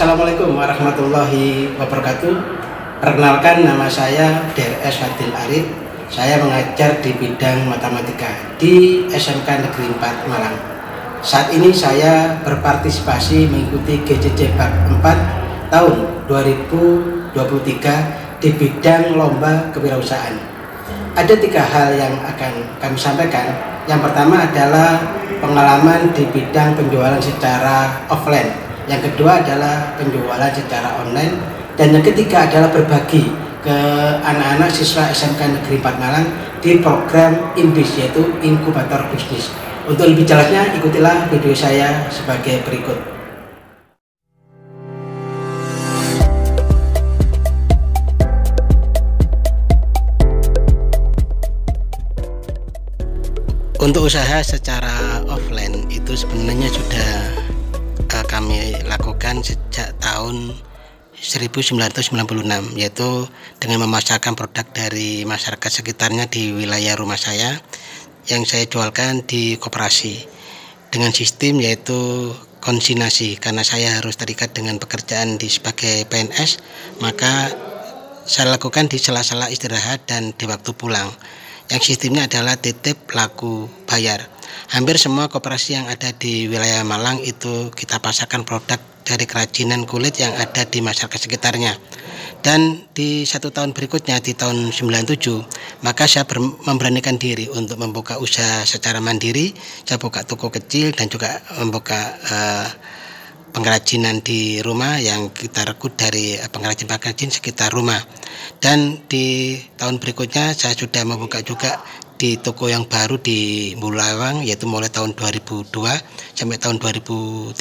Assalamualaikum warahmatullahi wabarakatuh. Perkenalkan, nama saya DRS Fadil Arif. Saya mengajar di bidang matematika di SMK Negeri 4 Malang. Saat ini saya berpartisipasi mengikuti GJJ Bab 4 tahun 2023 di bidang lomba kewirausahaan. Ada 3 hal yang akan kami sampaikan. Yang pertama adalah pengalaman di bidang penjualan secara offline. Yang kedua adalah penjualan secara online. Dan yang ketiga adalah berbagi ke anak-anak siswa SMK Negeri 4 Malang di program INBIS, yaitu Inkubator Bisnis. Untuk lebih jelasnya ikutilah video saya sebagai berikut. Untuk usaha secara offline itu sebenarnya sudah kami lakukan sejak tahun 1996, yaitu dengan memasarkan produk dari masyarakat sekitarnya di wilayah rumah saya yang saya jualkan di koperasi dengan sistem yaitu konsinyasi. Karena saya harus terikat dengan pekerjaan sebagai PNS, maka saya lakukan di sela-sela istirahat dan di waktu pulang. Yang sistemnya adalah titip laku bayar. Hampir semua koperasi yang ada di wilayah Malang itu kita pasarkan produk dari kerajinan kulit yang ada di masyarakat sekitarnya. Dan di 1 tahun berikutnya, di tahun 97, maka saya memberanikan diri untuk membuka usaha secara mandiri. Saya buka toko kecil dan juga membuka pengrajinan di rumah yang kita rekrut dari pengrajin-pengrajin sekitar rumah. Dan di tahun berikutnya saya sudah membuka juga di toko yang baru di Bulawang, yaitu mulai tahun 2002 sampai tahun 2013.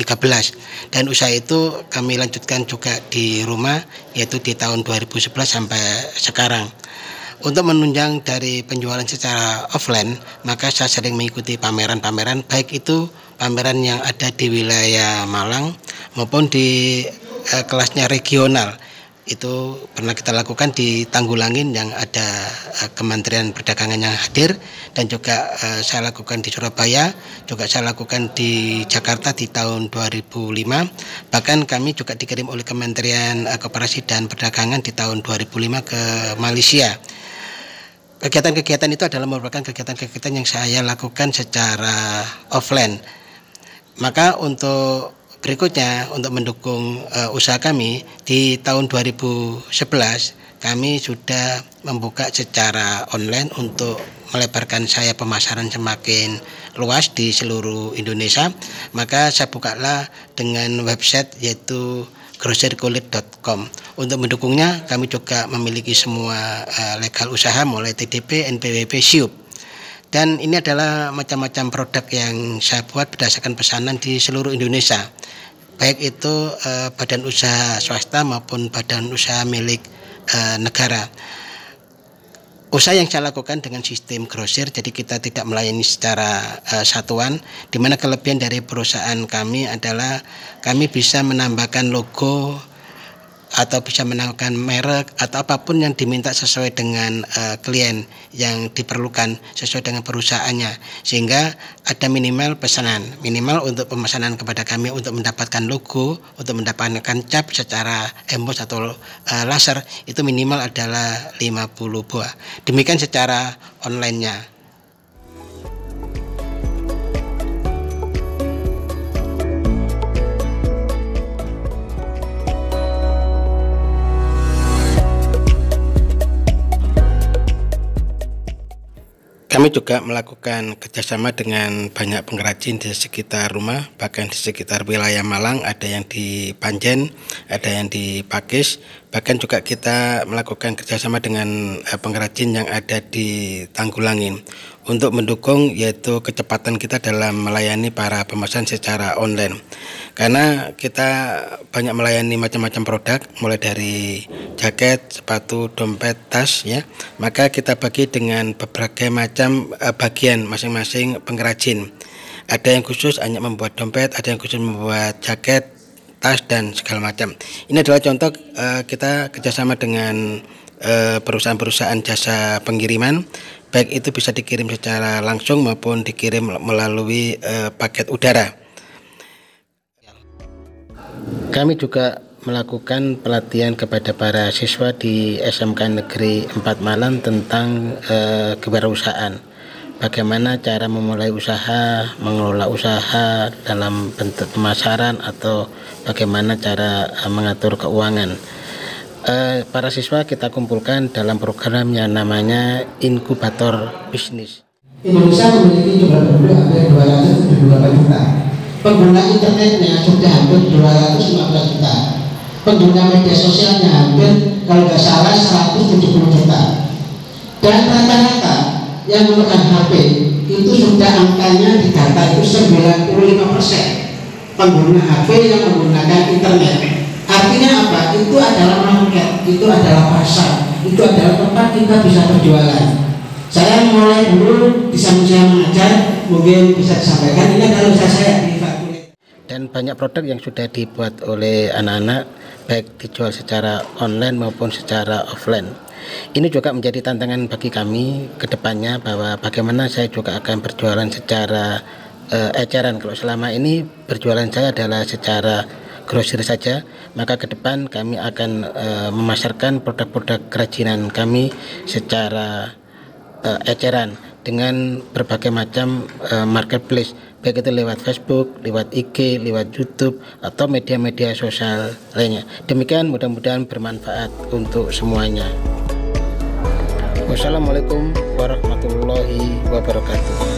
Dan usaha itu kami lanjutkan juga di rumah, yaitu di tahun 2011 sampai sekarang. Untuk menunjang dari penjualan secara offline, maka saya sering mengikuti pameran-pameran, baik itu pameran yang ada di wilayah Malang maupun di kelasnya regional. Itu pernah kita lakukan di Tanggulangin yang ada Kementerian Perdagangan yang hadir, dan juga saya lakukan di Surabaya, juga saya lakukan di Jakarta di tahun 2005. Bahkan kami juga dikirim oleh Kementerian Koperasi dan Perdagangan di tahun 2005 ke Malaysia. Kegiatan-kegiatan itu adalah merupakan kegiatan-kegiatan yang saya lakukan secara offline. Maka untuk berikutnya, untuk mendukung usaha kami, di tahun 2011 kami sudah membuka secara online untuk melebarkan saya pemasaran semakin luas di seluruh Indonesia. Maka saya bukalah dengan website yaitu grocerikulit.com. Untuk mendukungnya kami juga memiliki semua legal usaha mulai TDP, NPWP, SIUP. Dan ini adalah macam-macam produk yang saya buat berdasarkan pesanan di seluruh Indonesia, baik itu badan usaha swasta maupun badan usaha milik negara. Usaha yang saya lakukan dengan sistem grosir, jadi kita tidak melayani secara satuan, di mana kelebihan dari perusahaan kami adalah kami bisa menambahkan logo atau bisa menambahkan merek atau apapun yang diminta sesuai dengan klien yang diperlukan sesuai dengan perusahaannya, sehingga ada minimal pesanan, minimal untuk pemesanan kepada kami untuk mendapatkan logo, untuk mendapatkan cap secara emboss atau laser, itu minimal adalah 50 buah. Demikian secara online-nya. Kami juga melakukan kerjasama dengan banyak pengrajin di sekitar rumah, bahkan di sekitar wilayah Malang, ada yang di Panjen, ada yang di Pakis, bahkan juga kita melakukan kerjasama dengan pengrajin yang ada di Tanggulangin untuk mendukung yaitu kecepatan kita dalam melayani para pemesan secara online. Karena kita banyak melayani macam-macam produk, mulai dari jaket, sepatu, dompet, tas, ya. Maka kita bagi dengan berbagai macam bagian masing-masing pengrajin. Ada yang khusus hanya membuat dompet, ada yang khusus membuat jaket, tas, dan segala macam. Ini adalah contoh kita kerjasama dengan perusahaan-perusahaan jasa pengiriman, baik itu bisa dikirim secara langsung maupun dikirim melalui paket udara. Kami juga melakukan pelatihan kepada para siswa di SMK Negeri 4 Malang tentang kewirausahaan. Bagaimana cara memulai usaha, mengelola usaha dalam bentuk pemasaran, atau bagaimana cara mengatur keuangan. Para siswa kita kumpulkan dalam program yang namanya inkubator bisnis. Indonesia memiliki jumlah penduduk hampir 278 juta. Pengguna internetnya sudah hampir 215 juta. Pengguna media sosialnya hampir, kalau nggak salah, 170 juta. Dan rata-rata yang menggunakan HP itu sudah angkanya di data itu 95% pengguna HP yang menggunakan internet. Artinya apa? Itu adalah market, itu adalah pasar, itu adalah tempat kita bisa berjualan. Saya mulai dulu di samping saya mengajar, mungkin bisa disampaikan, ini adalah usaha saya di fakultas. Dan banyak produk yang sudah dibuat oleh anak-anak, baik dijual secara online maupun secara offline. Ini juga menjadi tantangan bagi kami ke depannya, bahwa bagaimana saya juga akan berjualan secara eceran. Kalau selama ini berjualan saya adalah secara grosir saja, maka ke depan kami akan memasarkan produk-produk kerajinan kami secara eceran dengan berbagai macam marketplace, baik itu lewat Facebook, lewat IG, lewat YouTube, atau media-media sosial lainnya. Demikian, mudah-mudahan bermanfaat untuk semuanya. Wassalamualaikum warahmatullahi wabarakatuh.